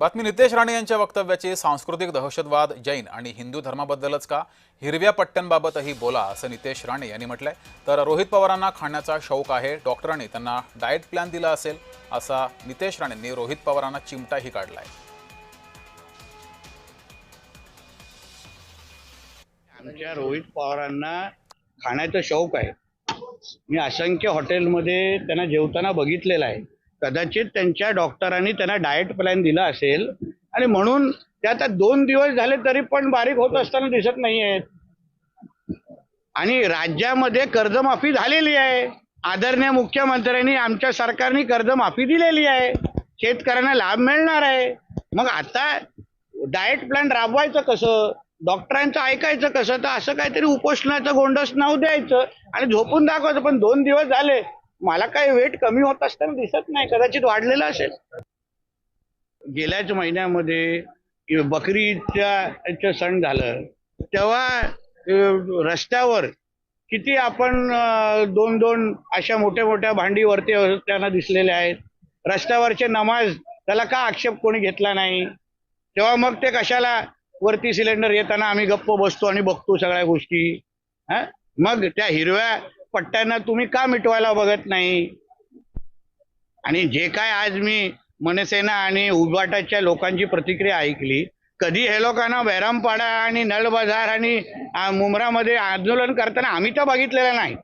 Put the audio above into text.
बातमी नितेश राणे यांच्या वक्तव्याची सांस्कृतिक दहशतवाद जैन आणि हिंदू धर्माबद्दलच का, हिरव्या पट्ट्यांबाबतही बोला असं नितेश राणे यांनी म्हटलंय। तर रोहित पवारांना खाण्याचा शौक आहे, डॉक्टरांनी त्यांना डाएट प्लॅन दिला असेल असा नितेश राणेंनी रोहित पवारांना चिमटाही काढलाय। आमच्या रोहित पवारांना खाण्याचा शौक आहे। मी असंख्य हॉटेलमध्ये त्यांना जेवताना बघितलेलं आहे। कदाचित त्यांच्या डॉक्टरांनी त्यांना डाएट प्लॅन दिला असेल आणि म्हणून ते आता 2 दिवस झाले तरी पण बारीक होत असताना दिसत नाहीयेत। आणि राज्यामध्ये कर्जमाफी झालेली आहे। आदरणीय मुख्यमंत्र्यांनी आमच्या सरकारने कर्जमाफी दिलेली आहे, शेतकऱ्यांना लाभ मिळणार आहे। मग आता डाएट प्लॅन राबवायचं कसं, डॉक्टरांचं ऐकायचं कसं? तर असं काहीतरी उपोषणाचं गोंडस नाव द्यायचं आणि झोपून दाखवायचं। पण 2 दिवस झाले मला काही वेट कमी होत असताना दिसत नाही, कदाचित वाढलेलं असेल। गेल्याच महिन्यामध्ये बकरी ईदचं सण झालं तेव्हा रस्त्यावर किती आपण 2-2 अशा मोठ्या मोठ्या भांडी वरती त्यांना दिसलेल्या आहेत। रस्त्यावरचे नमाज त्याला का आक्षेप कोणी घेतला नाही? तेव्हा मग ते कशाला वरती सिलेंडर येताना आम्ही गप्प बसतो आणि बघतो सगळ्या गोष्टी? मग त्या हिरव्या पट्ट्यांना तुम्ही का मिटवायला बघत नाही? आणि जे काय आज मी मनसेना आणि उबाटाच्या लोकांची प्रतिक्रिया ऐकली, कधी हे लोकांना बैरामपाडा आणि नळ बाजार आणि मुंब्रामध्ये आंदोलन करताना आम्ही तर बघितलेलं नाही।